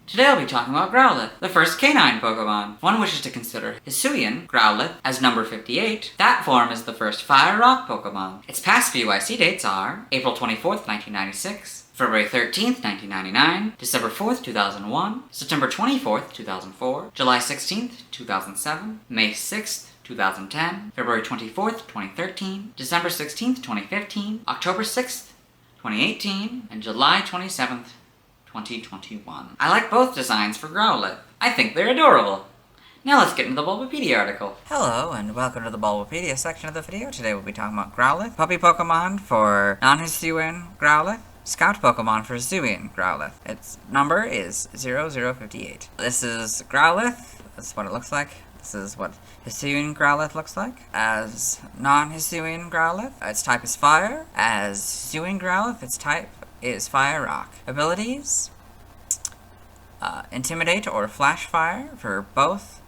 Today I'll be talking about Growlithe, the first canine Pokemon. One wishes to consider Hisuian Growlithe as number 58. That form is the first Fire Rock Pokemon. Its past VYC dates are April 24th, 1996, February 13th, 1999, December 4th, 2001, September 24th, 2004, July 16th, 2007, May 6th, 2010, February 24th, 2013, December 16th, 2015, October 6th, 2018, and July 27th, 2021. I like both designs for Growlithe. I think they're adorable. Now let's get into the Bulbapedia article. Hello, and welcome to the Bulbapedia section of the video. Today we'll be talking about Growlithe, puppy Pokemon for non-Hisuian Growlithe, scout Pokemon for Hisuian Growlithe. Its number is 0058. This is Growlithe. This is what it looks like. This is what Hisuian Growlithe looks like. As non-Hisuian Growlithe, its type is Fire. As Hisuian Growlithe, its type is Fire Rock. Abilities: Intimidate or Flash Fire for both.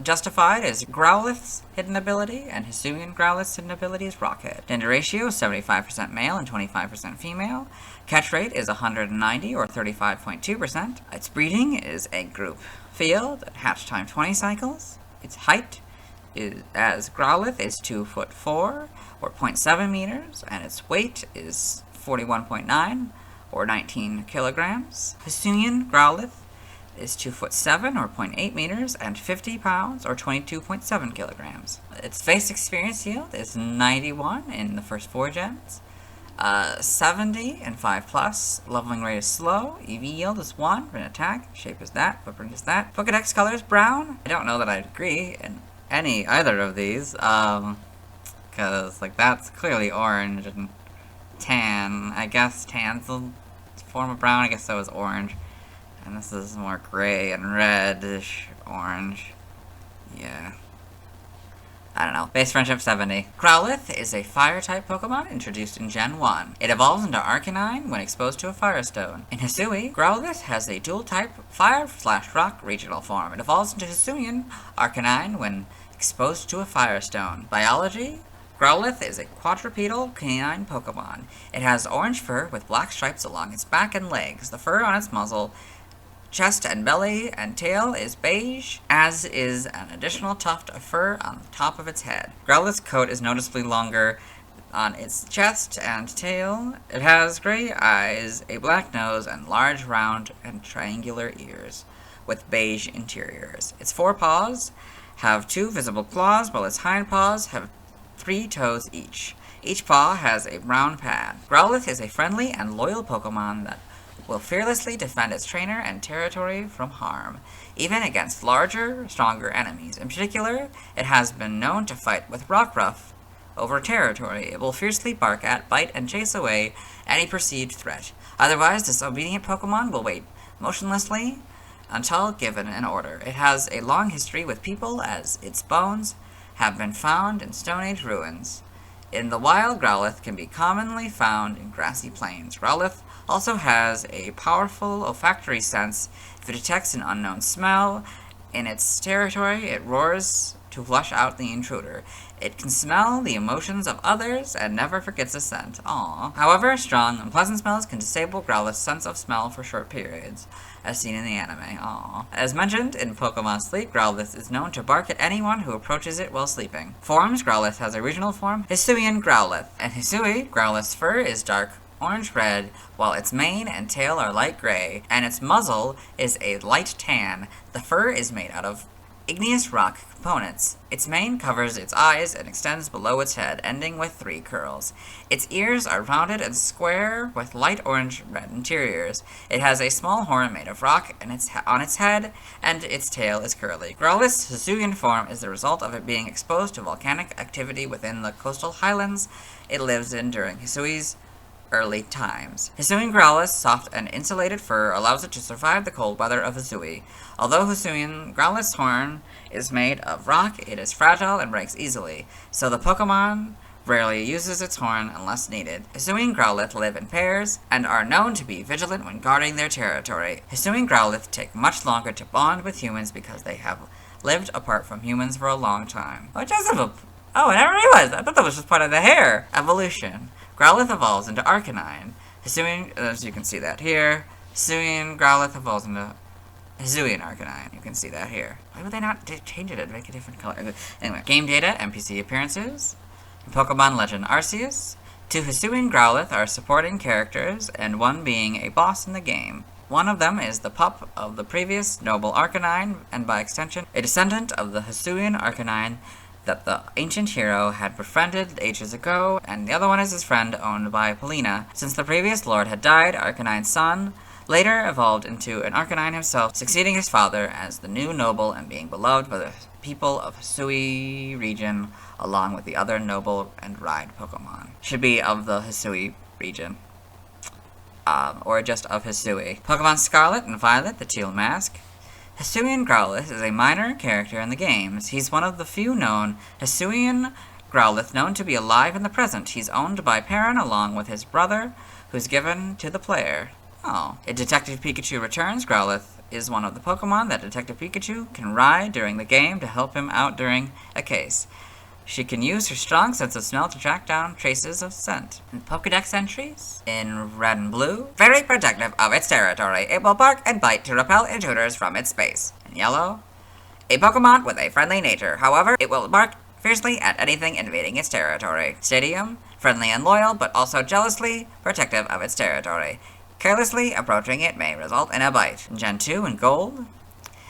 Justified is Growlithe's hidden ability, and Hisuian Growlithe's hidden ability is Rockhead. Gender ratio is 75% male and 25% female. Catch rate is 190 or 35.2%. Its breeding is egg group field at hatch time 20 cycles. Its height is, as Growlithe, is 2'4" or 0.7 meters, and its weight is 41.9 or 19 kilograms. Hisuian Growlithe is 2'7" or 0.8 meters and 50 pounds or 22.7 kilograms. Its base experience yield is 91 in the first 4 gens, 70 and 5+. Leveling rate is slow. EV yield is 1 for an attack. Shape is that. Footprint is that. Pokedex color is brown. I don't know that I'd agree in either of these, because like that's clearly orange and tan. I guess tan's a form of brown. I guess so is orange. And this is more gray and reddish orange. Yeah. I don't know. Base friendship 70. Growlithe is a fire-type Pokemon introduced in Gen 1. It evolves into Arcanine when exposed to a Firestone. In Hisui, Growlithe has a dual-type Fire/Rock regional form. It evolves into Hisuian Arcanine when exposed to a Firestone. Biology: Growlithe is a quadrupedal canine Pokemon. It has orange fur with black stripes along its back and legs. The fur on its muzzle, chest and belly and tail is beige, as is an additional tuft of fur on the top of its head. Growlithe's coat is noticeably longer on its chest and tail. It has gray eyes, a black nose, and large, round, and triangular ears, with beige interiors. Its forepaws have 2 visible claws, while its hind paws have 3 toes each. Each paw has a brown pad. Growlithe is a friendly and loyal Pokemon that will fearlessly defend its trainer and territory from harm, even against larger, stronger enemies. In particular, it has been known to fight with Rockruff over territory. It will fiercely bark at, bite, and chase away any perceived threat. Otherwise, this obedient Pokemon will wait motionlessly until given an order. It has a long history with people, as its bones have been found in Stone Age ruins. In the wild, Growlithe can be commonly found in grassy plains. Growlithe also has a powerful olfactory sense. If it detects an unknown smell in its territory, it roars to flush out the intruder. It can smell the emotions of others and never forgets a scent. Aww. However, strong, unpleasant smells can disable Growlithe's sense of smell for short periods, as seen in the anime. Aww. As mentioned in Pokemon Sleep, Growlithe is known to bark at anyone who approaches it while sleeping. Forms: Growlithe has a regional form, Hisuian Growlithe. In Hisui, Growlithe's fur is dark orange-red, while its mane and tail are light gray, and its muzzle is a light tan. The fur is made out of igneous rock components. Its mane covers its eyes and extends below its head, ending with 3 curls. Its ears are rounded and square with light orange-red interiors. It has a small horn made of rock on its head, and its tail is curly. Growlithe's Hisuian form is the result of it being exposed to volcanic activity within the coastal highlands it lives in during Hisui's early times. Hisuian Growlithe's soft and insulated fur allows it to survive the cold weather of Hisui. Although Hisuian Growlithe's horn is made of rock, it is fragile and breaks easily, so the Pokemon rarely uses its horn unless needed. Hisuian Growlithe live in pairs and are known to be vigilant when guarding their territory. Hisuian Growlithe take much longer to bond with humans because they have lived apart from humans for a long time. Oh, I never realized that. I thought that was just part of the hair. Evolution. Growlithe evolves into Arcanine. Assuming, as you can see that here, Hisuian Growlithe evolves into Hisuian Arcanine. You can see that here. Why would they not change it and make a different color? Anyway, game data, NPC appearances. In Pokemon Legend Arceus, 2 Hisuian Growlithe are supporting characters, and 1 being a boss in the game. One of them is the pup of the previous Noble Arcanine, and by extension, a descendant of the Hisuian Arcanine that the ancient hero had befriended ages ago, and the other one is his friend owned by Polina. Since the previous lord had died, Arcanine's son later evolved into an Arcanine himself, succeeding his father as the new noble and being beloved by the people of Hisui region, along with the other noble and ride Pokemon. Should be of the Hisui region. Or just of Hisui. Pokemon Scarlet and Violet, the Teal Mask. Hisuian Growlithe is a minor character in the games. He's one of the few known Hisuian Growlithe known to be alive in the present. He's owned by Perrin along with his brother, who's given to the player. Oh. If Detective Pikachu returns, Growlithe is one of the Pokemon that Detective Pikachu can ride during the game to help him out during a case. She can use her strong sense of smell to track down traces of scent. In Pokedex entries, in red and blue, very protective of its territory. It will bark and bite to repel intruders from its space. In yellow, a Pokemon with a friendly nature. However, it will bark fiercely at anything invading its territory. Stadium, friendly and loyal, but also jealously protective of its territory. Carelessly approaching it may result in a bite. In Gen 2 in gold,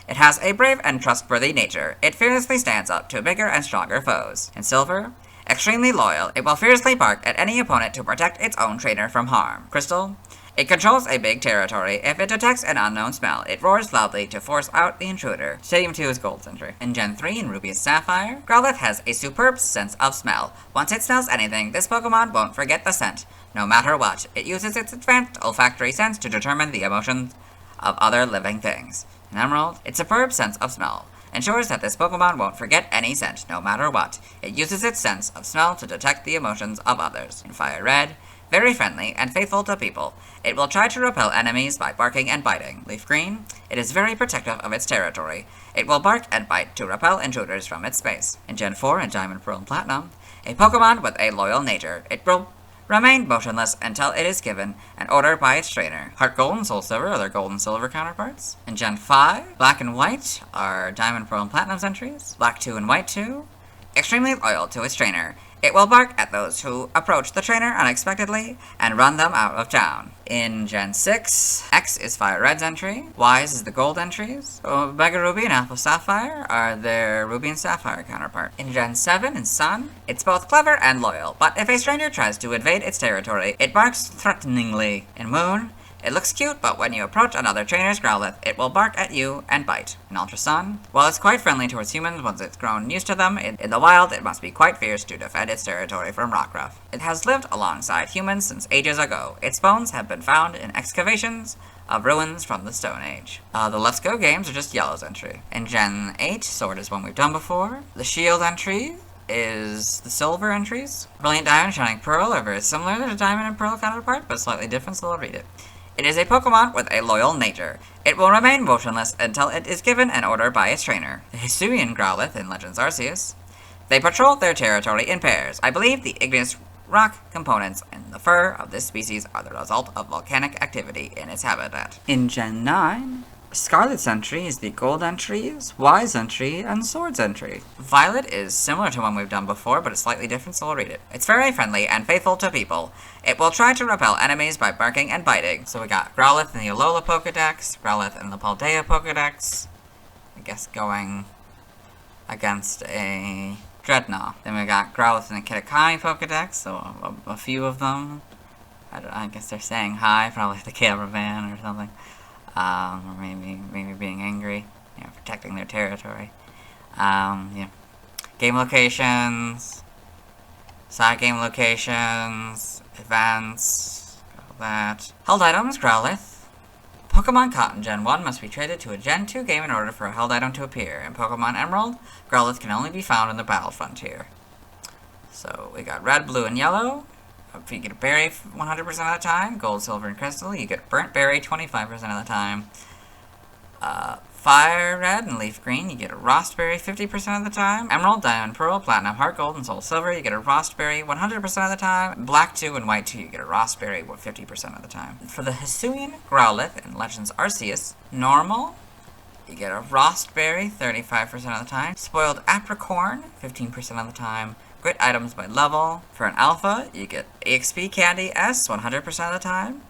it has a brave and trustworthy nature. It fearlessly stands up to bigger and stronger foes. In Silver, extremely loyal, it will fiercely bark at any opponent to protect its own trainer from harm. Crystal, it controls a big territory. If it detects an unknown smell, it roars loudly to force out the intruder. Stadium 2 is Gold Century. In Gen 3 in Ruby and Sapphire, Growlithe has a superb sense of smell. Once it smells anything, this Pokemon won't forget the scent, no matter what. It uses its advanced olfactory sense to determine the emotions of other living things. In Emerald, its superb sense of smell ensures that this Pokemon won't forget any scent, no matter what. It uses its sense of smell to detect the emotions of others. In Fire Red, very friendly and faithful to people. It will try to repel enemies by barking and biting. Leaf Green, it is very protective of its territory. It will bark and bite to repel intruders from its space. In Gen 4 and Diamond, Pearl, and Platinum, a Pokemon with a loyal nature. It will remain motionless until it is given an order by its trainer. Heart Gold and Soul Silver are their Gold and Silver counterparts. In Gen 5, Black and White are Diamond, Pearl, and Platinum's entries. Black 2 and White 2, extremely loyal to its trainer. It will bark at those who approach the trainer unexpectedly and run them out of town. In Gen 6, X is Fire Red's entry, Y's is the Gold entries, Omega Ruby and Alpha Sapphire are their Ruby and Sapphire counterpart. In Gen 7 in Sun, it's both clever and loyal, but if a stranger tries to invade its territory, it barks threateningly. In Moon, it looks cute, but when you approach another trainer's Growlithe, it will bark at you and bite. In Ultra Sun, while it's quite friendly towards humans once it's grown used to them, in the wild it must be quite fierce to defend its territory from Rockruff. It has lived alongside humans since ages ago. Its bones have been found in excavations of ruins from the Stone Age. The Let's Go games are just Yellow's entry. In Gen 8, Sword is one we've done before. The Shield entry is the Silver entries. Brilliant Diamond and Shining Pearl are very similar to the Diamond and Pearl counterpart, but slightly different, so I'll read it. It is a Pokemon with a loyal nature. It will remain motionless until it is given an order by its trainer. The Hisuian Growlithe in Legends Arceus, they patrol their territory in pairs. I believe the igneous rock components in the fur of this species are the result of volcanic activity in its habitat. In Gen 9, Scarlet's entry is the Gold entries, Y's entry, and Sword's entry. Violet is similar to one we've done before, but it's slightly different, so I'll read it. It's very friendly and faithful to people. It will try to repel enemies by barking and biting. So we got Growlithe in the Alola Pokedex, Growlithe in the Paldea Pokedex, I guess going against a Dreadnought. Then we got Growlithe in the Kitakami Pokedex, so a few of them. I guess they're saying hi, probably the cameraman or something. Or maybe being angry, protecting their territory. Game locations, side game locations, events, all that. Held items, Growlithe. Pokemon caught in Gen 1 must be traded to a Gen 2 game in order for a held item to appear. In Pokemon Emerald, Growlithe can only be found in the Battle Frontier. So we got Red, Blue, and Yellow. If you get a berry 100% of the time, Gold, Silver, and Crystal, you get Burnt Berry 25% of the time. Fire Red and Leaf Green, you get a Rostberry 50% of the time. Emerald, Diamond, Pearl, Platinum, Heart Gold, and Soul Silver, you get a Rostberry 100% of the time. Black 2 and White 2, you get a Rostberry 50% of the time. For the Hisuian Growlithe in Legends Arceus, Normal, you get a Rostberry 35% of the time. Spoiled Apricorn 15% of the time. Grit items by level. For an Alpha, you get EXP Candy S 100% of the time.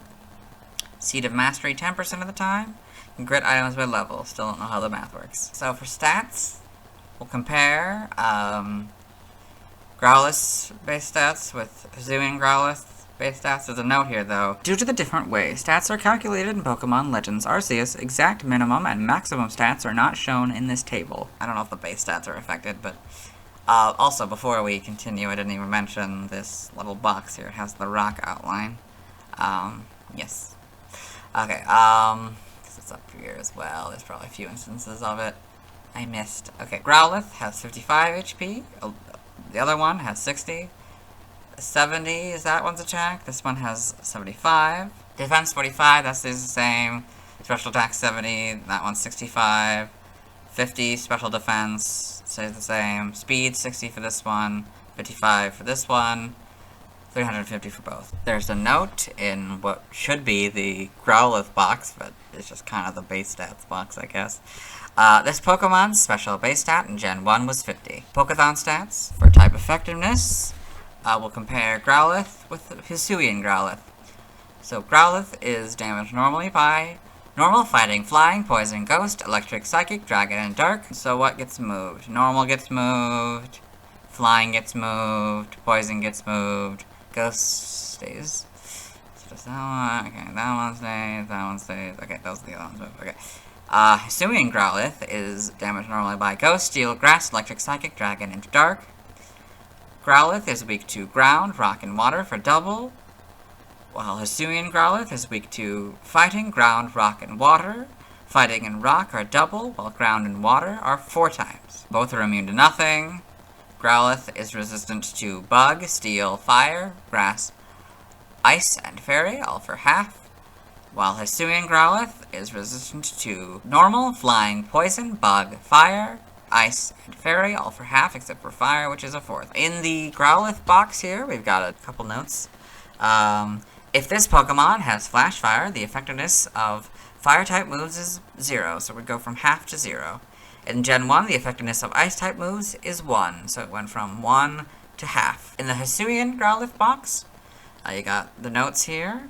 Seed of Mastery 10% of the time. And grit items by level. Still don't know how the math works. So for stats, we'll compare Growlithe base stats with Hisuian Growlithe base stats. There's a note here though. Due to the different way stats are calculated in Pokemon Legends Arceus, exact minimum and maximum stats are not shown in this table. I don't know if the base stats are affected, but also before we continue, I didn't even mention this little box here. It has the rock outline. Yes. Okay, this is up here as well. There's probably a few instances of it I missed. Okay, Growlithe has 55 HP. The other one has 60. 70 is that one's attack. This one has 75. Defense 45, that stays the same. Special attack 70, that one's 65. 50 special defense stays the same. Speed 60 for this one. 55 for this one. 350 for both. There's a note in what should be the Growlithe box, but it's just kind of the base stats box, I guess. This Pokemon's special base stat in Gen 1 was 50. Pokéthon stats for type effectiveness. We'll compare Growlithe with Hisuian Growlithe. So Growlithe is damaged normally by normal, fighting, flying, poison, ghost, electric, psychic, dragon, and dark. So what gets moved? Normal gets moved. Flying gets moved. Poison gets moved. Ghost stays. So does that one? Okay, that one stays. That one stays. Okay, those are the other ones move. Okay. Hisuian Growlithe is damaged normally by ghost, steel, grass, electric, psychic, dragon, and dark. Growlithe is weak to ground, rock, and water for double, while Hisuian Growlithe is weak to fighting, ground, rock, and water. Fighting and rock are double, while ground and water are 4 times. Both are immune to nothing. Growlithe is resistant to bug, steel, fire, grass, ice, and fairy, all for half, while Hisuian Growlithe is resistant to normal, flying, poison, bug, fire, ice, and fairy, all for half, except for fire, which is a 4th. In the Growlithe box here, we've got a couple notes. If this Pokemon has Flash Fire, the effectiveness of Fire-type moves is 0, so we'd go from half to 0. In Gen 1, the effectiveness of Ice-type moves is 1, so it went from 1 to half. In the Hisuian Growlithe box, you got the notes here.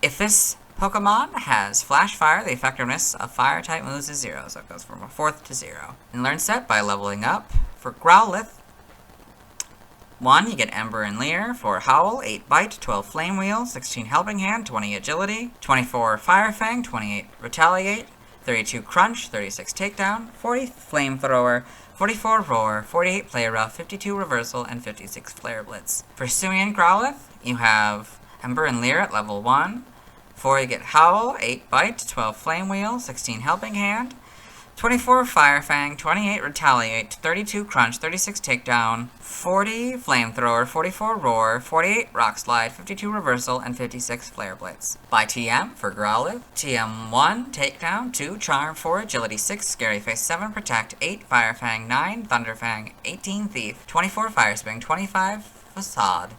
If this Pokemon has Flash Fire, the effectiveness of Fire-type moves is 0, so it goes from a 4th to 0. In Learn Set, by leveling up, for Growlithe, 1, you get Ember and Leer. For Howl, 8 Bite, 12 Flame Wheel, 16 Helping Hand, 20 Agility, 24 Fire Fang, 28 Retaliate, 32 Crunch, 36 Takedown, 40 Flamethrower, 44 Roar, 48 Play Rough, 52 Reversal, and 56 Flare Blitz. For Hisuian Growlithe, you have Ember and Leer at level 1. 4, you get Howl, 8 Bite, 12 Flame Wheel, 16 Helping Hand, 24 Fire Fang, 28 Retaliate, 32 Crunch, 36 Takedown, 40 Flamethrower, 44 Roar, 48 Rock Slide, 52 Reversal, and 56 Flare Blitz. By TM for Growlithe, TM 1 Takedown, 2 Charm, 4 Agility, 6 Scary Face, 7 Protect, 8 Fire Fang, 9 Thunder Fang, 18 Thief, 24 Fire Spin, 25 Facade,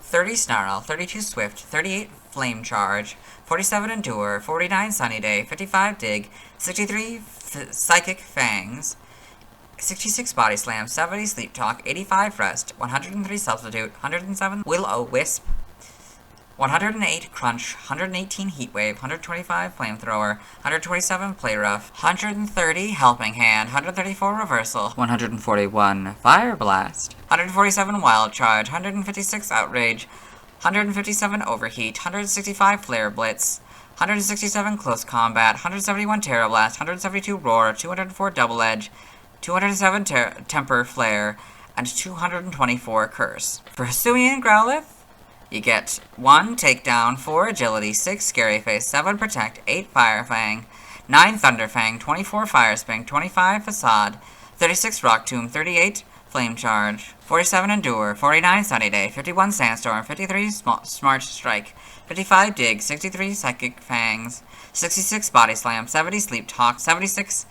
30 Snarl, 32 Swift, 38 Flame Charge, 47 Endure, 49 Sunny Day, 55 Dig, 63 Psychic Fangs, 66 Body Slam, 70 Sleep Talk, 85 Rest, 103 Substitute, 107 Will-O-Wisp, 108 Crunch, 118 Heat Wave, 125 Flamethrower, 127 Play Rough, 130 Helping Hand, 134 Reversal, 141 Fire Blast, 147 Wild Charge, 156 Outrage, 157 Overheat, 165 Flare Blitz, 167 Close Combat, 171 Terra Blast, 172 Roar, 204 Double Edge, 207 Temper Flare, and 224 Curse. For Hisuian Growlithe, you get 1 Takedown, 4 Agility, 6 Scary Face, 7 Protect, 8 Fire Fang, 9 Thunder Fang, 24 Fire Spin, 25 Facade, 36 Rock Tomb, 38 Flame Charge, 47 Endure, 49 Sunny Day, 51 Sandstorm, 53 Smart Strike, 55 Dig, 63 Psychic Fangs, 66 Body Slam, 70 Sleep Talk, 76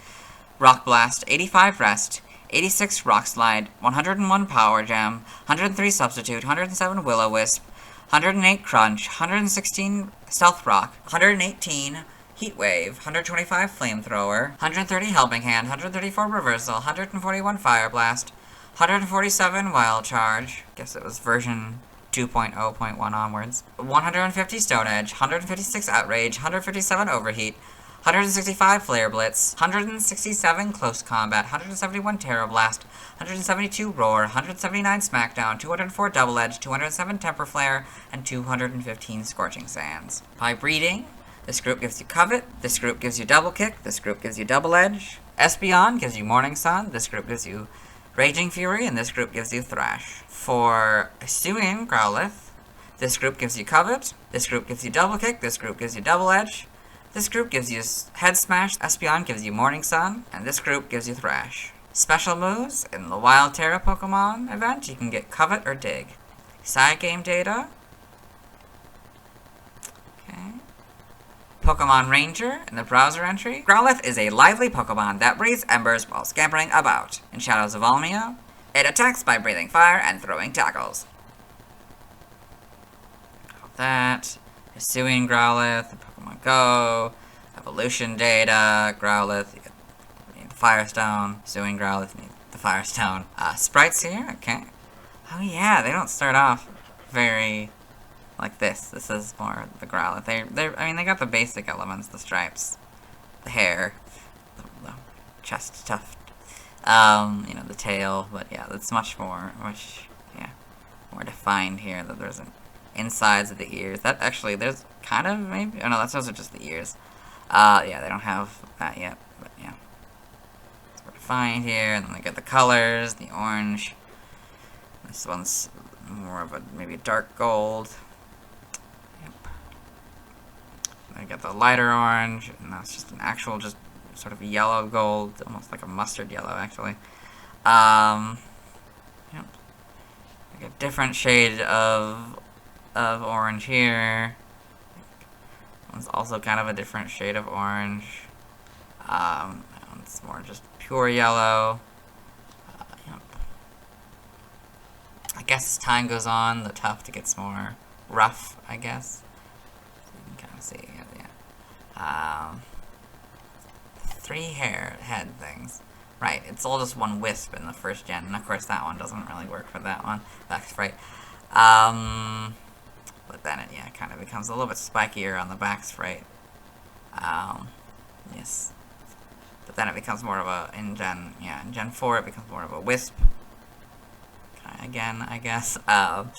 Rock Blast, 85 Rest, 86 Rock Slide, 101 Power Gem, 103 Substitute, 107 Will-O-Wisp, 108 Crunch, 116 Stealth Rock, 118 Heat Wave, 125 Flamethrower, 130 Helping Hand, 134 Reversal, 141 Fire Blast, 147 Wild Charge, guess it was version 2.0.1 onwards, 150 Stone Edge, 156 Outrage, 157 Overheat, 165 Flare Blitz, 167 Close Combat, 171 Terror Blast, 172 Roar, 179 Smackdown, 204 Double Edge, 207 Temper Flare, and 215 Scorching Sands. By breeding, this group gives you Covet, this group gives you Double Kick, this group gives you Double Edge. Espeon gives you Morning Sun, this group gives you Raging Fury, and this group gives you Thrash. For Hisuian Growlithe, this group gives you Covet, this group gives you Double Kick, this group gives you Double Edge, this group gives you Head Smash, Espeon gives you Morning Sun, and this group gives you Thrash. Special moves, in the Wild Terra Pokemon event, you can get Covet or Dig. Side game data. Okay. Pokemon Ranger in the browser entry. Growlithe is a lively Pokemon that breathes embers while scampering about. In Shadows of Almia, it attacks by breathing fire and throwing tackles. Got that. Hisuian Growlithe, Pokemon Go, evolution data, Growlithe, you need the Firestone, Hisuian Growlithe, you need the Firestone. Sprites here, okay. Oh yeah, they don't start off very like this. This is more the Growlithe. I mean, they got the basic elements, the stripes, the hair, the chest tuft, you know, the tail, but yeah, that's much more defined here, that there's an insides of the ears. That actually, there's kind of maybe, oh no, those are just the ears. Yeah, they don't have that yet, but yeah. It's more defined here, and then they get the colors, the orange. This one's more of a, maybe a dark gold. I get the lighter orange, and that's just an actual, just sort of yellow gold, almost like a mustard yellow, actually. Yep. Like a different shade of orange here. One's also kind of a different shade of orange. It's more just pure yellow. Yep. I guess as time goes on, the tuft gets more rough, I guess. See, yeah. 3 head things. Right, it's all just one wisp in the first gen, and of course that one doesn't really work for that one. Back sprite. But then it, yeah, kind of becomes a little bit spikier on the back sprite. Yes. But then it becomes more of a, in Gen 4 it becomes more of a wisp. Kinda again, I guess. Then,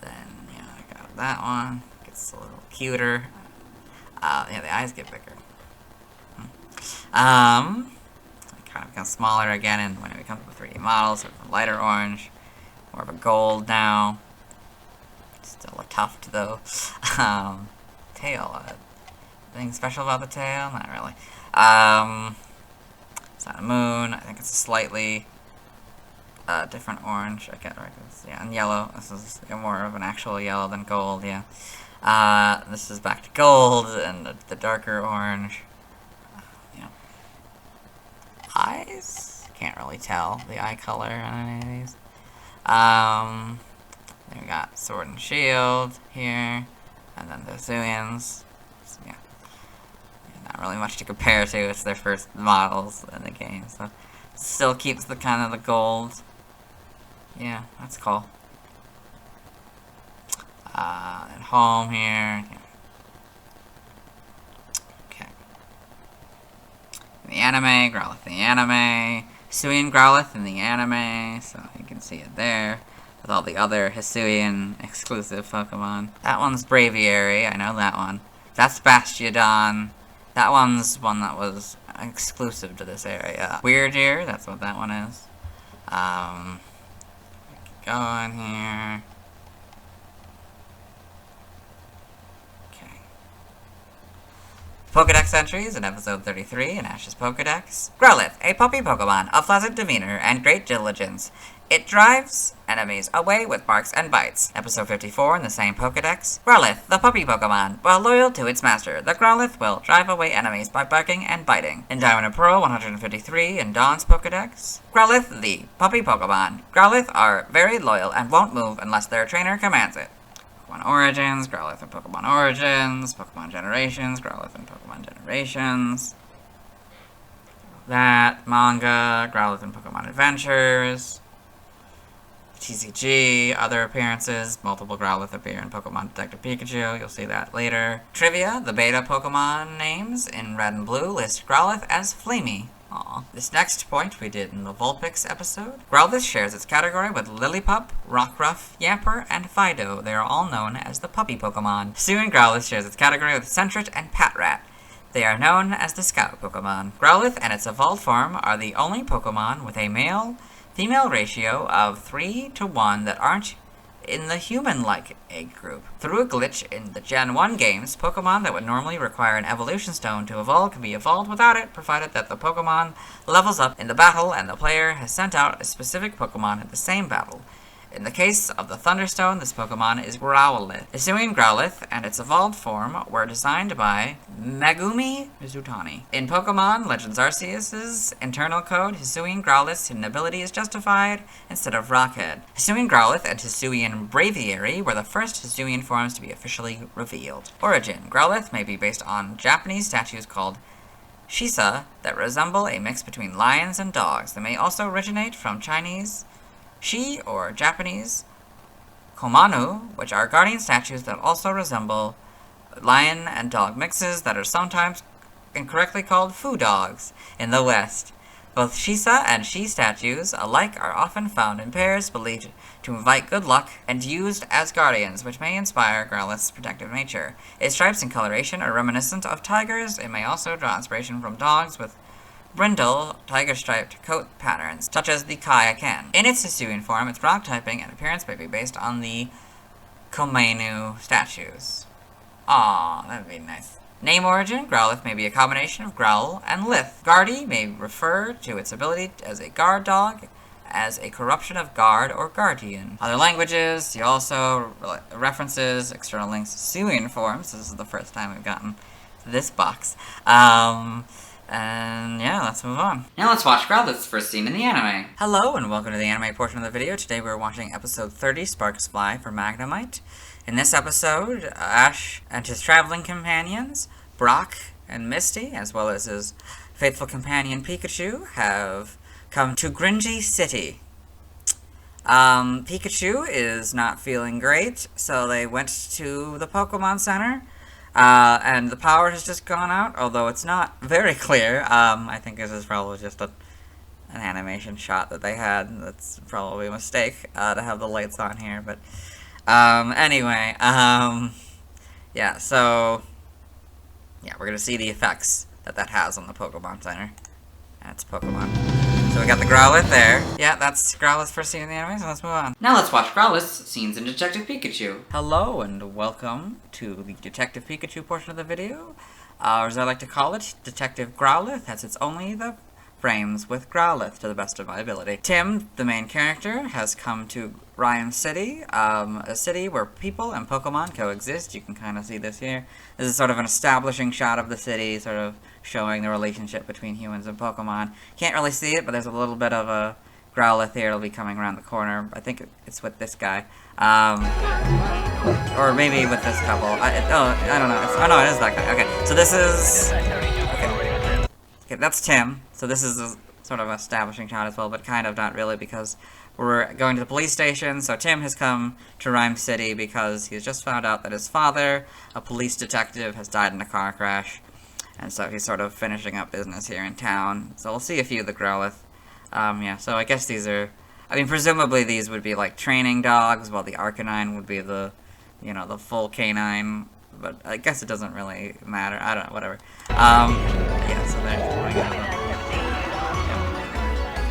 yeah, I got that one. Gets a little cuter. Yeah, the eyes get bigger. It kind of becomes smaller again, and when it becomes a 3D model, sort of a lighter orange, more of a gold now. Still a tuft though. Tail. Anything special about the tail? Not really. It's not a moon. I think it's a slightly different orange. I get right. Yeah, and yellow. This is more of an actual yellow than gold. Yeah. This is back to gold and the darker orange. Yeah. Eyes? Can't really tell the eye color on any of these. Then we got Sword and Shield here, and then the Hisuians. So, yeah. Not really much to compare to. It's their first models in the game, so still keeps the kind of the gold. Yeah, that's cool. And home here. Yeah. Okay. The anime, Growlithe the anime. Hisuian Growlithe in the anime, so you can see it there. With all the other Hisuian exclusive Pokemon. That one's Braviary, I know that one. That's Bastiodon. That one's one that was exclusive to this area. Weirdeer, that's what that one is. Keep going here. Pokedex entries in episode 33 in Ash's Pokedex. Growlithe, a puppy Pokemon of pleasant demeanor and great diligence. It drives enemies away with barks and bites. Episode 54 in the same Pokedex. Growlithe, the puppy Pokemon. While loyal to its master, the Growlithe will drive away enemies by barking and biting. In Diamond and Pearl 153 in Dawn's Pokedex. Growlithe, the puppy Pokemon. Growlithe are very loyal and won't move unless their trainer commands it. Pokemon Origins, Growlithe and Pokemon Origins, Pokemon Generations, Growlithe and Pokemon Generations. That, manga, Growlithe and Pokemon Adventures, TCG, other appearances, multiple Growlithe appear in Pokemon Detective Pikachu, you'll see that later. Trivia, the beta Pokemon names in red and blue list Growlithe as Flamey. Aww. This next point we did in the Vulpix episode. Growlithe shares its category with Lillipup, Rockruff, Yamper, and Fido. They are all known as the puppy Pokemon. Hisuian Growlithe shares its category with Sentret and Patrat. They are known as the Scout Pokemon. Growlithe and its evolved form are the only Pokemon with a male-female ratio of 3 to 1 that aren't in the human-like egg group. Through a glitch in the Gen 1 games, Pokemon that would normally require an evolution stone to evolve can be evolved without it, provided that the Pokemon levels up in the battle and the player has sent out a specific Pokemon in the same battle. In the case of the Thunderstone, this Pokemon is Growlithe. Hisuian Growlithe and its evolved form were designed by Megumi Mizutani. In Pokemon Legends Arceus' internal code, Hisuian Growlithe's hidden ability is justified instead of Rockhead. Hisuian Growlithe and Hisuian Braviary were the first Hisuian forms to be officially revealed. Origin. Growlithe may be based on Japanese statues called Shisa that resemble a mix between lions and dogs. They may also originate from Chinese Shi or Japanese Komanu, which are guardian statues that also resemble lion and dog mixes that are sometimes incorrectly called Fu dogs in the West. Both Shisa and Shi statues alike are often found in pairs believed to invite good luck and used as guardians, which may inspire Growlithe's protective nature. Its stripes and coloration are reminiscent of tigers. It may also draw inspiration from dogs with brindle, tiger-striped coat patterns, such as the Kayaken. In its Hisuian form, its rock typing and appearance may be based on the Komanu statues. Aww, that'd be nice. Name origin, Growlithe may be a combination of Growl and Lith. Guardy may refer to its ability as a guard dog, as a corruption of guard or guardian. Other languages, see also references, external links, Hisuian forms. This is the first time we've gotten to this box. And yeah, let's move on. Now let's watch Growlithe's first scene in the anime. Hello and welcome to the anime portion of the video. Today we're watching episode 30, Sparks Fly for Magnemite. In this episode, Ash and his traveling companions, Brock and Misty, as well as his faithful companion Pikachu, have come to Gringy City. Pikachu is not feeling great, so they went to the Pokemon Center. And the power has just gone out, although it's not very clear. I think this is probably just an animation shot that they had. That's probably a mistake, to have the lights on here, but, anyway, yeah, so, yeah, we're gonna see the effects that has on the Pokemon Center. And it's Pokemon. So we got the Growlithe there. Yeah, that's Growlithe's first scene in the anime, so let's move on. Now let's watch Growlithe's scenes in Detective Pikachu. Hello, and welcome to the Detective Pikachu portion of the video. Or as I like to call it, Detective Growlithe, as it's only the frames with Growlithe to the best of my ability. Tim, the main character, has come to Rhyme City, a city where people and Pokemon coexist. You can kind of see this here. This is sort of an establishing shot of the city, sort of showing the relationship between humans and Pokemon. Can't really see it, but there's a little bit of a Growlithe here. It'll be coming around the corner. I think it's with this guy. Or maybe with this couple. I don't know. Oh, no, it is that guy. Okay, so this is... Okay, that's Tim. So this is a sort of establishing shot as well, but kind of not really, because we're going to the police station. So Tim has come to Rhyme City because he's just found out that his father, a police detective, has died in a car crash. And so he's sort of finishing up business here in town. So we'll see a few of the Growlithe. Yeah, so I guess these are... I mean, presumably these would be like training dogs, while the Arcanine would be the, you know, the full canine. But I guess it doesn't really matter. I don't know, whatever. Yeah, so there's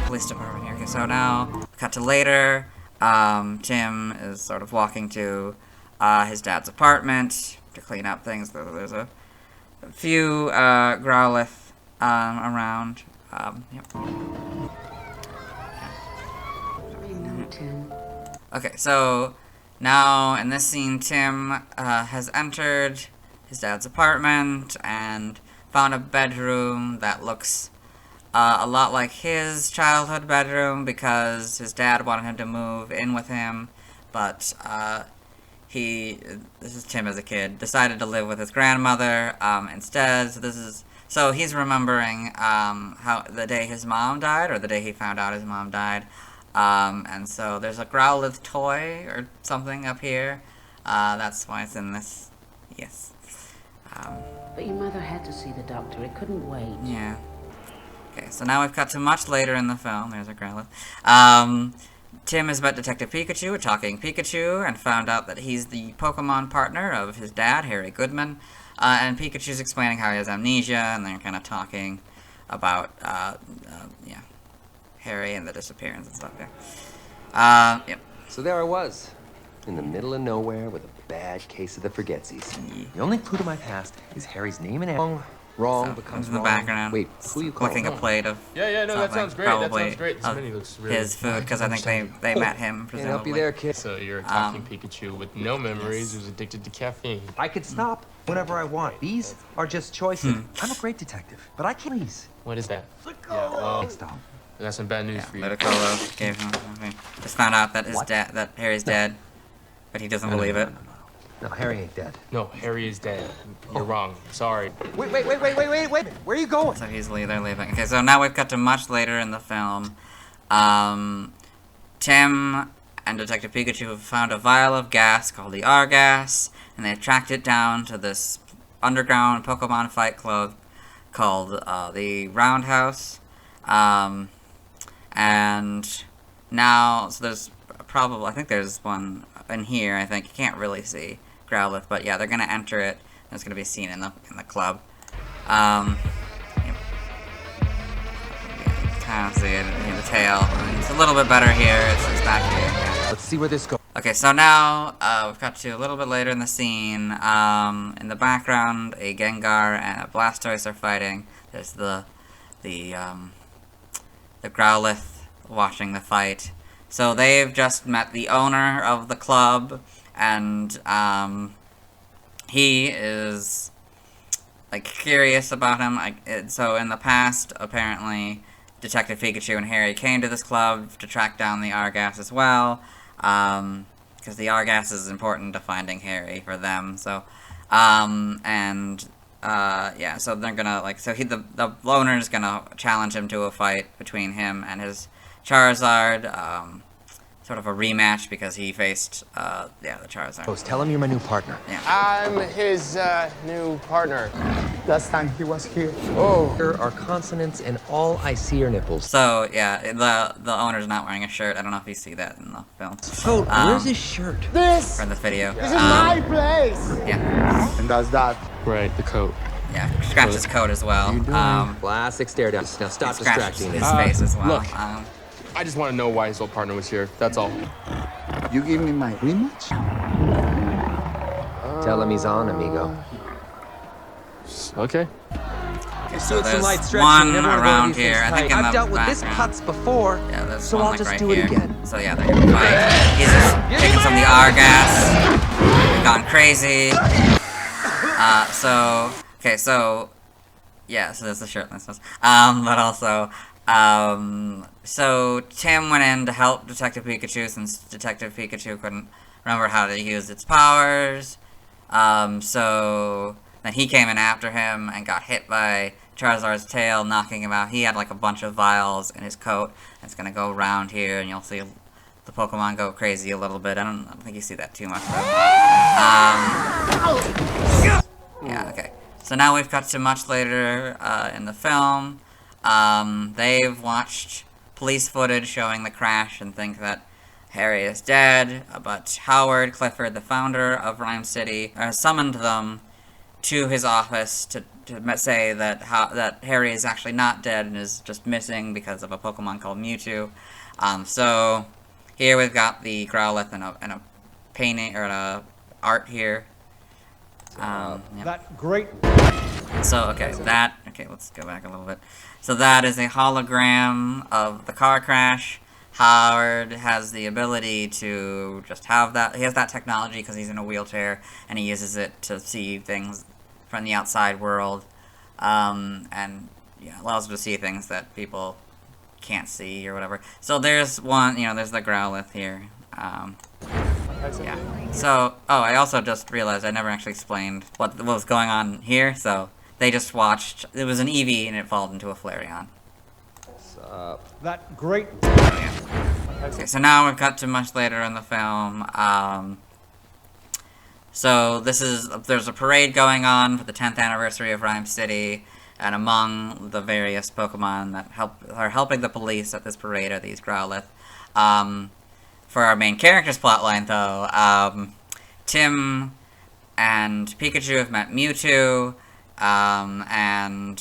police department here. Okay, so now, cut to later. Tim is sort of walking to his dad's apartment to clean up things. There's a few Growlithe around. Yep. Okay, so now in this scene, Tim has entered his dad's apartment and found a bedroom that looks a lot like his childhood bedroom because his dad wanted him to move in with him, but this is Tim as a kid, decided to live with his grandmother instead. So he's remembering how the day his mom died, or the day he found out his mom died. And so there's a Growlithe toy or something up here. That's why it's in this. Yes. But your mother had to see the doctor. It couldn't wait. Yeah. Okay, so now we've cut to much later in the film. There's a Growlithe. Tim has met Detective Pikachu, a talking Pikachu, and found out that he's the Pokemon partner of his dad, Harry Goodman. And Pikachu's explaining how he has amnesia, and they're kind of talking about, Harry and the disappearance and stuff, yeah. Yep. So there I was, in the middle of nowhere with a bad case of the forgetsies. The only clue to my past is Harry's name and wrong So, becomes in the wrong. background, Wait, who you calling? licking a plate of Yeah, no, that something, sounds great. That probably sounds great. This of menu looks really his food, because I think they met him, Can't help you presumably. there, kid. So you're a talking Pikachu with no memories who's addicted to caffeine. I could stop whenever I want. These are just choices. I'm a great detective, but I can't. Please. What is that? Yeah, well, Stop. I got some bad news Yeah, for you. Ludicolo gave him something. Just found out that that Harry's dead, but he doesn't believe it. No, Harry ain't dead. No, Harry is dead. You're wrong. Sorry. Wait. Where are you going? So they're leaving. Okay, so now we've got to much later in the film. Tim and Detective Pikachu have found a vial of gas called the R-Gas, and they tracked it down to this underground Pokemon fight club called the Roundhouse. And now, so there's probably, I think there's one in here, I think. You can't really see Growlithe, but yeah, they're gonna enter it, and it's gonna be seen in the club. Yep. Kind of see it in the tail. It's a little bit better here. It's back here. Yeah. Let's see where this goes. Okay, so now we've got to a little bit later in the scene. In the background, a Gengar and a Blastoise are fighting. There's the Growlithe watching the fight. So they've just met the owner of the club, and he is like curious about him. So in the past, apparently, Detective Pikachu and Harry came to this club to track down the R-Gas as well, because the R-Gas is important to finding Harry for them. So, yeah, so they're gonna, the owner's gonna challenge him to a fight between him and his Charizard, sort of a rematch because he faced, the Charizard. Tell him you're my new partner. Yeah. I'm his new partner. Last time he was here. Oh. There are consonants, and all I see are nipples. So, yeah, the owner's not wearing a shirt. I don't know if you see that in the film. So, where's his shirt? This Or in the video. is my place. Yeah. And that's that. Right, the coat. Yeah, scratch his coat as well. Classic stare down. Now stop Scratch distracting his me. face as well. Look. I just want to know why his old partner was here. That's all. You give me my rematch? Tell him he's on, amigo. Okay. Okay, Just so doing some there's light stretching. one Never wanna go around these here. things I think tight. in the I've dealt with this background. putz before, Yeah, there's so one I'll like just right do here. it again. So yeah, they're gonna fight. He's just taking some of the R-Gas. They've gone crazy. So there's the shirtlessness. But also, so Tim went in to help Detective Pikachu since Detective Pikachu couldn't remember how to use its powers. So then he came in after him and got hit by Charizard's tail, knocking him out. He had like a bunch of vials in his coat. It's gonna go around here, and you'll see the Pokemon go crazy a little bit. I don't think you see that too much, though. Yeah, okay. So now we've cut to much later in the film. They've watched police footage showing the crash and think that Harry is dead, but Howard Clifford, the founder of Rhyme City, summoned them to his office to say that Harry is actually not dead and is just missing because of a Pokemon called Mewtwo. So here we've got the Growlithe and a painting or an art here. Yep. That great. So okay, let's go back a little bit. So that is a hologram of the car crash. Howard has the ability to just have that. He has that technology because he's in a wheelchair, and he uses it to see things from the outside world, and allows him to see things that people can't see or whatever. So there's one, there's the Growlithe here. Yeah. So, I also just realized I never actually explained what was going on here. So they just watched. It was an Eevee, and it evolved into a Flareon. That great. Okay, so now we've got to much later in the film. So there's a parade going on for the 10th anniversary of Rhyme City, and among the various Pokemon that are helping the police at this parade are these Growlithe. For our main character's plotline, though, Tim and Pikachu have met Mewtwo, and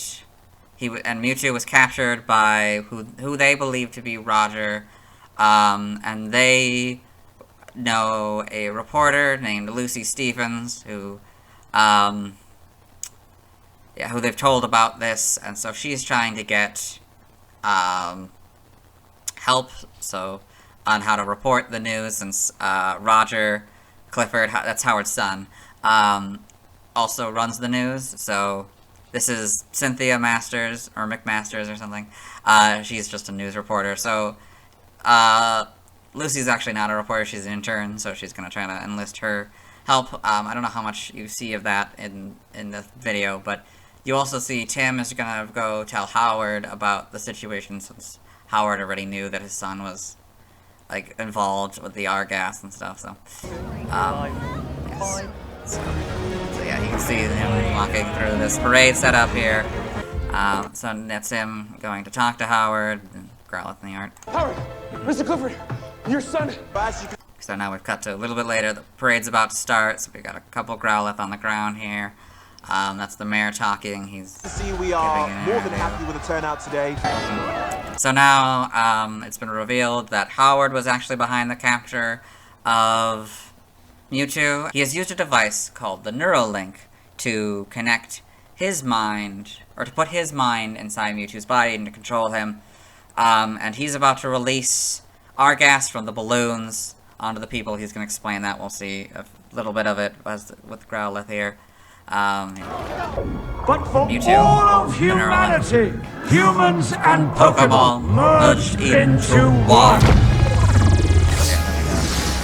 Mewtwo was captured by who they believe to be Roger, and they know a reporter named Lucy Stevens who they've told about this, and so she's trying to get help on how to report the news, since Roger Clifford, that's Howard's son, also runs the news. So this is Cynthia Masters, or McMasters or something. She's just a news reporter. So Lucy's actually not a reporter, she's an intern, so she's going to try to enlist her help. I don't know how much you see of that in the video, but you also see Tim is going to go tell Howard about the situation, since Howard already knew that his son was involved with the R-gas and stuff. So yes. So yeah, you can see him walking through this parade set up here. So that's him going to talk to Howard, and Growlithe in the art. Howard! Mr. Clifford! Your son! So now we've cut to a little bit later. The parade's about to start, so we've got a couple Growlithe on the ground here. That's the mayor talking. He's we are more than happy with the turnout today. So now, it's been revealed that Howard was actually behind the capture of Mewtwo. He has used a device called the Neuralink to connect his mind, or to put his mind inside Mewtwo's body and to control him. And he's about to release R-gas from the balloons onto the people. He's going to explain that. We'll see a little bit of it with Growlithe here. But for Mewtwo, all of humanity, humans and Pokemon merged into one.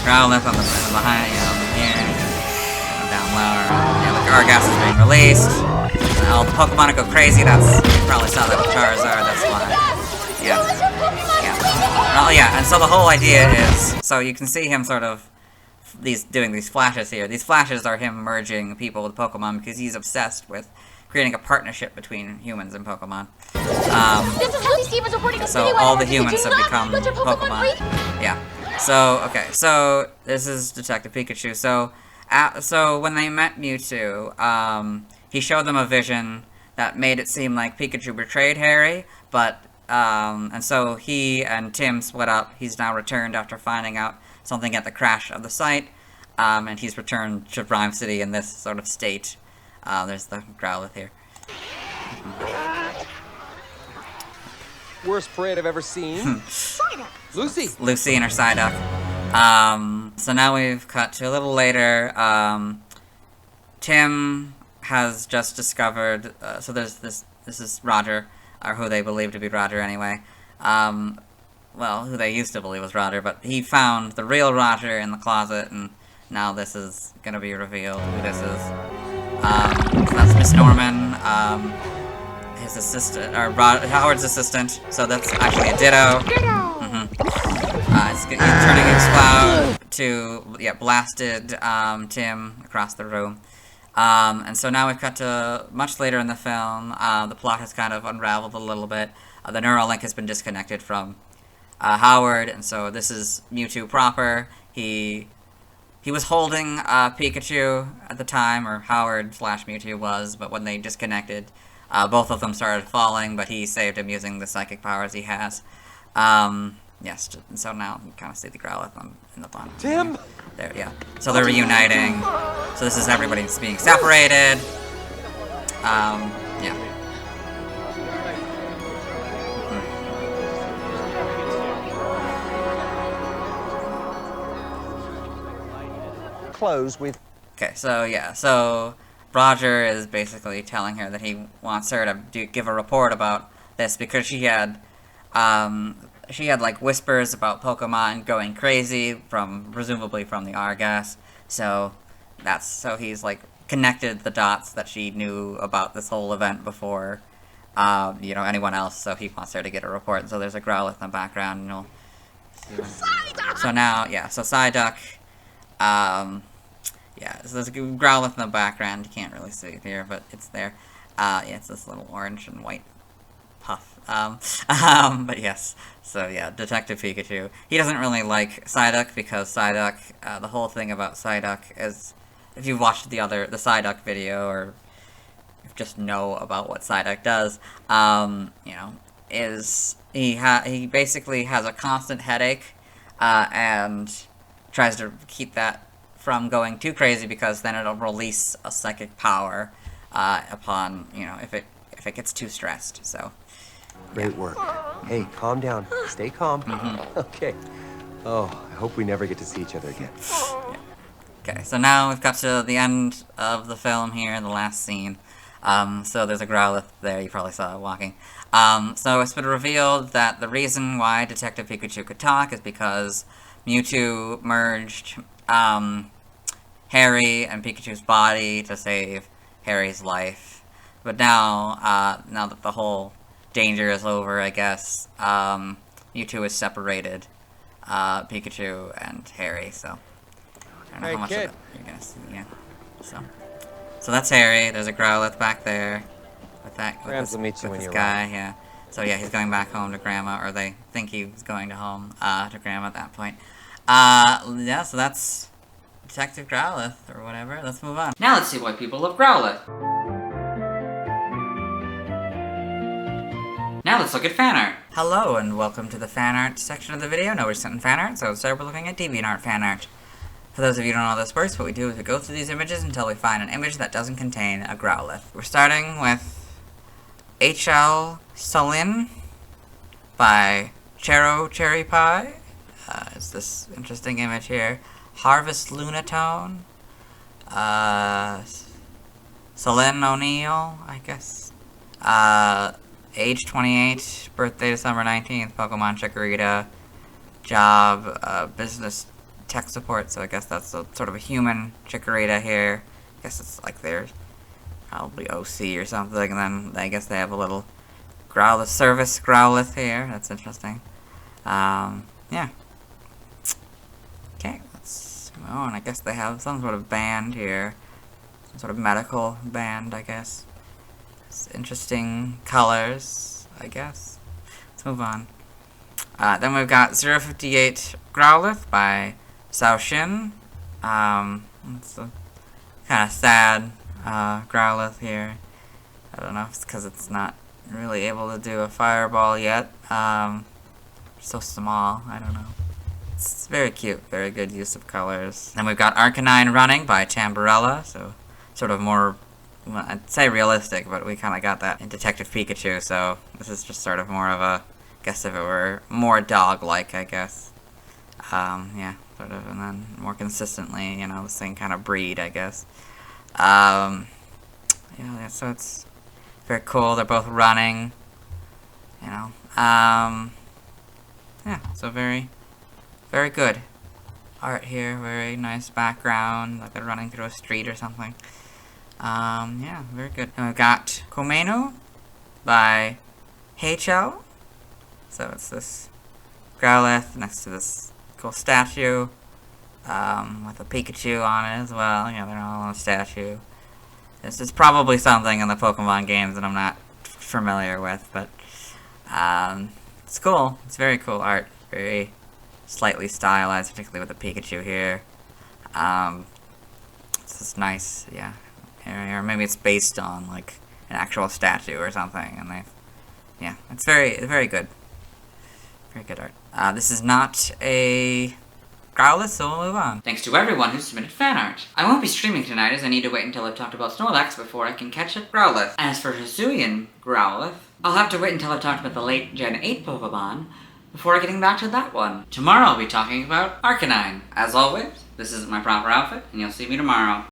Growlithe on the behind, here, down lower. The R-gas is being released. All the Pokemon go crazy. You probably saw that with Charizard. That's why. Yeah. Well, yeah. And so the whole idea is, so you can see him sort of doing these flashes here. These flashes are him merging people with Pokemon because he's obsessed with creating a partnership between humans and Pokemon. This is Lucy Stevens reporting to So all the humans have become Pokemon. Yeah. So, okay. So, this is Detective Pikachu. So when they met Mewtwo, he showed them a vision that made it seem like Pikachu betrayed Harry, but, and so he and Tim split up. He's now returned after finding out something at the crash of the site, and he's returned to Rhyme City in this sort of state. There's the Growlithe here. Worst parade I've ever seen. Lucy! Lucy and her Psyduck. So now we've cut to a little later. Tim has just discovered, so there's this is Roger, or who they believe to be Roger anyway. Well, who they used to believe was Roger, but he found the real Roger in the closet, and now this is gonna be revealed who this is. So that's Miss Norman, his assistant, or Howard's assistant, so that's actually a Ditto. It's turning its cloud to, blasted Tim across the room. And so now we've cut to much later in the film. The plot has kind of unraveled a little bit. The Neuralink has been disconnected from Howard, and so this is Mewtwo proper. He was holding Pikachu at the time, or Howard/Mewtwo was, but when they disconnected, both of them started falling, but he saved him using the psychic powers he has. Yes, and so now you kind of see the Growlithe in the bottom. Tim! There, yeah. So they're reuniting. So this is everybody's being separated. Yeah. clothes with... Okay, so yeah, so Roger is basically telling her that he wants her to give a report about this because she had like whispers about Pokemon going crazy presumably from the Argas. So he's like connected the dots that she knew about this whole event before anyone else. So he wants her to get a report. And so there's a Growlithe in the background, and so now, yeah, so Psyduck, yeah, so there's a Growlithe in the background. You can't really see it here, but it's there. Yeah, it's this little orange and white puff. But yes, so yeah, Detective Pikachu. He doesn't really like Psyduck because Psyduck, the whole thing about Psyduck is, if you've watched the Psyduck video, or just know about what Psyduck does, is he basically has a constant headache, and tries to keep that from going too crazy because then it'll release a psychic power, upon, if it gets too stressed, so. Great work. Hey, calm down. Stay calm. Okay. Oh, I hope we never get to see each other again. Yeah. Okay, so now we've got to the end of the film here, the last scene. So there's a Growlithe there, you probably saw it walking. So it's been revealed that the reason why Detective Pikachu could talk is because Mewtwo merged, Harry and Pikachu's body to save Harry's life. But now, now that the whole danger is over, I guess, Mewtwo has separated, Pikachu and Harry, so. I don't know how much of it you're gonna see, yeah. So that's Harry. There's a Growlithe back there with this guy, yeah. So yeah, he's going back home to Grandma, or they think he's going home to Grandma at that point. Yeah, so that's Detective Growlithe, or whatever. Let's move on. Now let's see why people love Growlithe. Now let's look at fan art. Hello, and welcome to the fan art section of the video. Now we're sitting fan art, so today we're looking at DeviantArt fan art. For those of you who don't know how this works, what we do is we go through these images until we find an image that doesn't contain a Growlithe. We're starting with H.L. Salin by Cherry Pie. It's this interesting image here. Harvest Lunatone. Salin O'Neill, I guess. Age 28, birthday December 19th, Pokemon Chikorita. Job, business tech support, so I guess that's sort of a human Chikorita here. I guess it's like their probably OC or something, and then I guess they have a little Growlithe service Growlithe here. That's interesting. Yeah. Okay, let's move on. I guess they have some sort of band here. Some sort of medical band, I guess. It's interesting colors, I guess. Let's move on. Then we've got 058 Growlithe by Saoshin. It's a kind of sad Growlithe here. I don't know if it's because it's not really able to do a fireball yet. So small, I don't know. It's very cute, very good use of colors. Then we've got Arcanine Running by Tamburella, so sort of more, well, I'd say realistic, but we kind of got that in Detective Pikachu, so this is just sort of more of a, I guess if it were more dog-like, I guess. Yeah, sort of, and then more consistently, the same kind of breed, I guess. Yeah, so it's very cool. They're both running, yeah, so very, very good art here. Very nice background, like they're running through a street or something. Yeah, very good. And we've got Komenu by Heichou. So it's this Growlithe next to this cool statue, with a Pikachu on it as well. Yeah, they're all on a statue. This is probably something in the Pokemon games that I'm not familiar with, but it's cool. It's very cool art. Very slightly stylized, particularly with the Pikachu here. It's just nice, yeah. Or maybe it's based on like an actual statue or something, and yeah, it's very, very good. Very good art. This is not a Growlithe, so we'll move on. Thanks to everyone who submitted fan art. I won't be streaming tonight as I need to wait until I've talked about Snorlax before I can catch a Growlithe. As for Hisuian Growlithe, I'll have to wait until I've talked about the late Gen 8 Pokemon before getting back to that one. Tomorrow I'll be talking about Arcanine. As always, This isn't my proper outfit, and you'll see me tomorrow.